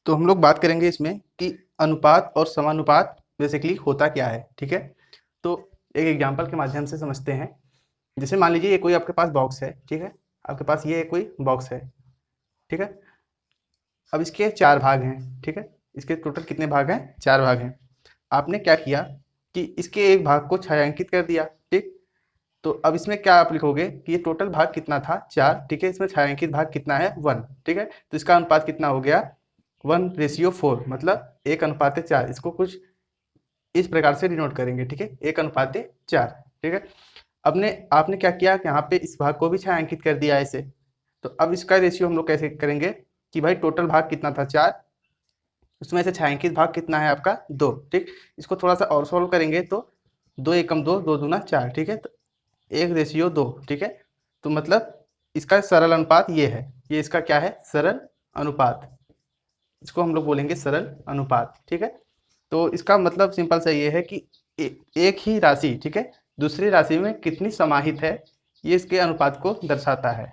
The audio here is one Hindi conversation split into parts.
तो हम लोग बात करेंगे इसमें कि अनुपात और समानुपात बेसिकली होता क्या है। ठीक है, तो एक एग्जांपल के माध्यम से समझते हैं। जैसे मान लीजिए ये कोई आपके पास बॉक्स है। ठीक है, आपके पास ये कोई बॉक्स है। ठीक है, अब इसके चार भाग हैं। ठीक है, इसके टोटल कितने भाग हैं? चार भाग हैं। आपने क्या किया कि इसके एक भाग को छायांकित कर दिया। ठीक, तो अब इसमें क्या आप लिखोगे कि ये टोटल भाग कितना था? चार। ठीक है, इसमें छायांकित भाग कितना है? वन। ठीक है, तो इसका अनुपात कितना हो गया? 1:4, मतलब 1:4। इसको कुछ इस प्रकार से डिनोट करेंगे। ठीक है, 1:4। ठीक है, अपने आपने क्या किया कि यहाँ पे इस भाग को भी छायांकित कर दिया ऐसे। तो अब इसका रेशियो हम लोग कैसे करेंगे कि भाई टोटल भाग कितना था? चार, उसमें से छायांकित भाग कितना है आपका? दो। ठीक, इसको थोड़ा सा और सॉल्व करेंगे तो दो एकम दो, दो दूना चार। ठीक है, तो 1:2। ठीक है, तो मतलब इसका सरल अनुपात ये है। ये इसका क्या है? सरल अनुपात। इसको हम लोग बोलेंगे सरल अनुपात। ठीक है, तो इसका मतलब सिंपल सा ये है कि एक ही राशि, ठीक है, दूसरी राशि में कितनी समाहित है, ये इसके अनुपात को दर्शाता है।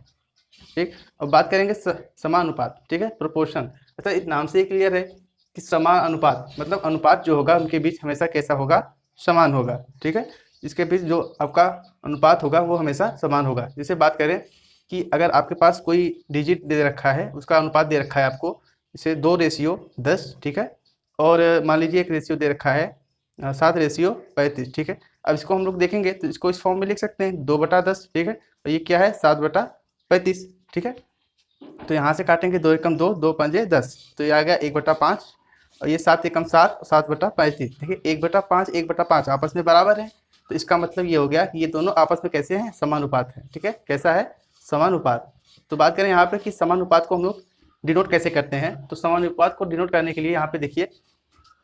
ठीक, अब बात करेंगे समानुपात। ठीक है, प्रोपोर्शन। अच्छा, इस नाम से ही क्लियर है कि समानुपात मतलब अनुपात जो होगा उनके बीच हमेशा कैसा होगा? समान होगा। ठीक है, इसके बीच जो आपका अनुपात होगा वो हमेशा समान होगा। जैसे बात करें कि अगर आपके पास कोई डिजिट दे रखा है, उसका अनुपात दे रखा है आपको, जैसे 2:10। ठीक है, और मान लीजिए एक रेशियो दे रखा है 7:35। ठीक है, अब इसको हम लोग देखेंगे तो इसको इस फॉर्म में लिख सकते हैं 2/10। ठीक है, और ये क्या है? 7/35। ठीक है, तो यहाँ से काटेंगे, दो एकम दो, दो पंजे 10, तो ये आ गया 1/5। और ये 7 एकम 7, 7/35। देखिए 1/5, 1/5 आपस में बराबर है। तो इसका मतलब ये हो गया कि ये दोनों आपस में कैसे हैं? समानुपात है। ठीक है, कैसा है? समानुपात। तो बात करें यहाँ पे कि समानुपात को हम लोग डिनोट कैसे करते हैं, तो समानुपात को डिनोट करने के लिए यहाँ पे देखिए,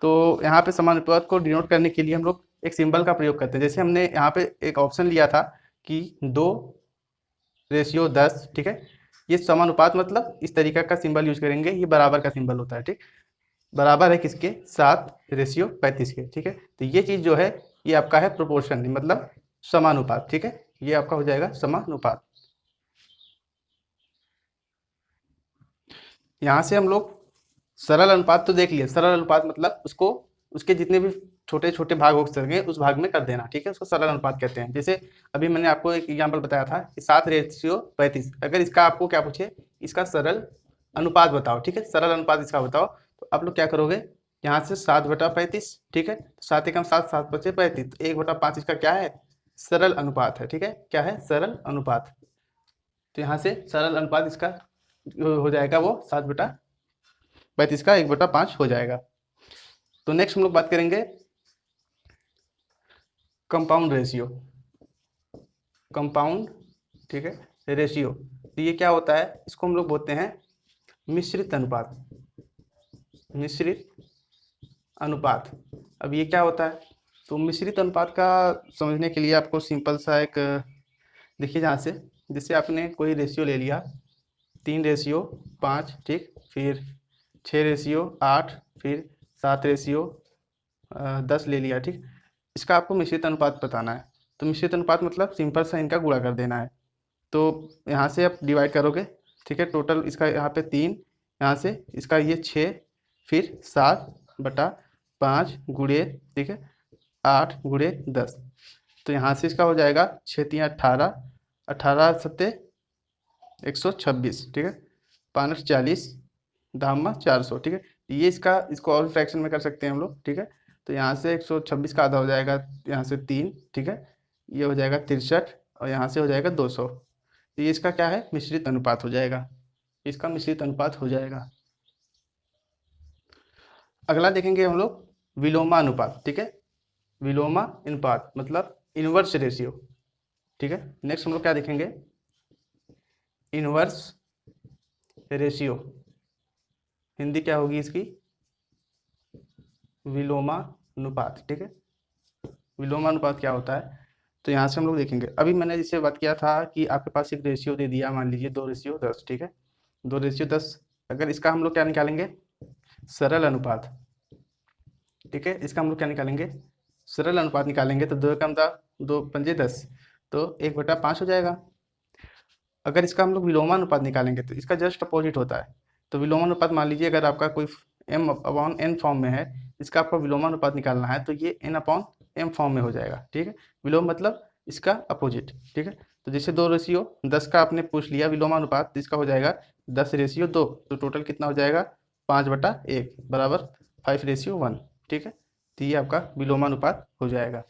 तो यहाँ पे समानुपात को डिनोट करने के लिए हम लोग एक सिंबल का प्रयोग करते हैं। जैसे हमने यहाँ पे एक ऑप्शन लिया था कि 2:10। ठीक है, ये समानुपात मतलब इस तरीका का सिंबल यूज करेंगे, ये बराबर का सिंबल होता है। ठीक, बराबर है किसके? 7:35 के। ठीक है, तो ये चीज जो है ये आपका है प्रोपोर्शन, मतलब समानुपात। ठीक है, ये आपका हो जाएगा समानुपात। यहाँ से हम लोग सरल अनुपात तो देख लिए। सरल अनुपात मतलब उसको उसके जितने भी छोटे छोटे भाग हो सकें उस भाग में कर देना। ठीक है, उसको सरल अनुपात कहते हैं। जैसे अभी मैंने आपको एक एग्जांपल बताया था कि 7:35। अगर इसका आपको क्या पूछे, इसका सरल अनुपात बताओ। ठीक है, सरल अनुपात इसका बताओ, तो आप लोग क्या करोगे? यहाँ से 7/35। ठीक है, 7 एकम 7, 7×5 = 35, तो 1/5 इसका क्या है? सरल अनुपात है। ठीक है, क्या है? सरल अनुपात। तो यहाँ से सरल अनुपात इसका हो जाएगा वो 7/35 का 1/5 हो जाएगा। तो नेक्स्ट हम लोग बात करेंगे कंपाउंड रेशियो। कंपाउंड, ठीक है, रेशियो। तो ये क्या होता है? इसको हम लोग बोलते हैं मिश्रित अनुपात। मिश्रित अनुपात। अब ये क्या होता है? तो मिश्रित अनुपात का समझने के लिए आपको सिंपल सा एक देखिए, जहाँ से जैसे आपने कोई रेशियो ले लिया 3:5। ठीक, फिर 6:8, फिर 7:10 ले लिया। ठीक, इसका आपको मिश्रित अनुपात बताना है। तो मिश्रित अनुपात मतलब सिंपल सा इनका गुणा कर देना है। तो यहाँ से आप डिवाइड करोगे। ठीक है, टोटल इसका यहाँ पे 3, यहाँ से इसका ये 6, फिर 7/5 गुणे, ठीक है, 8 × 10। तो यहाँ से इसका हो जाएगा 6×3 = 18, 18×7 = 126। ठीक है, 5×8 = 40, दामा 400। ठीक है, ये इसको और फ्रैक्शन में कर सकते हैं हम लोग। ठीक है, तो यहाँ से 126 का आधा हो जाएगा, यहाँ से 3। ठीक है, ये हो जाएगा 63, और यहाँ से हो जाएगा 200। तो ये इसका क्या है? मिश्रित अनुपात हो जाएगा। इसका मिश्रित अनुपात हो जाएगा। अगला देखेंगे हम लोग विलोमा अनुपात। ठीक है, विलोमा अनुपात मतलब इनवर्स रेशियो। ठीक है, नेक्स्ट हम लोग क्या देखेंगे? Inverse ratio. हिंदी क्या होगी इसकी? विलोमा अनुपात। ठीक है, विलोमा अनुपात क्या होता है? तो यहाँ से हम लोग देखेंगे। अभी मैंने जिससे बात किया था कि आपके पास एक रेशियो दे दिया, मान लीजिए 2:10। ठीक है, 2:10। अगर इसका हम लोग क्या निकालेंगे? सरल अनुपात। ठीक है, इसका हम लोग क्या निकालेंगे? सरल अनुपात निकालेंगे। तो 2 एकम 2, 2 पंजे 10, तो 1/5 हो जाएगा। अगर इसका हम लोग विलोमानुपात निकालेंगे तो इसका जस्ट अपोजिट होता है। तो विलोमानुपात मान लीजिए अगर आपका कोई m अपॉन n फॉर्म में है, इसका आपका विलोमानुपात निकालना है, तो ये n अपॉन m फॉर्म में हो जाएगा। ठीक है, विलोम मतलब इसका अपोजिट। ठीक है, तो जैसे 2:10 का आपने पूछ लिया विलोमानुपात, तो इसका हो जाएगा 10:2, तो टोटल कितना हो जाएगा 5/1 बराबर 5:1। ठीक है, तो ये आपका विलोमानुपात हो जाएगा।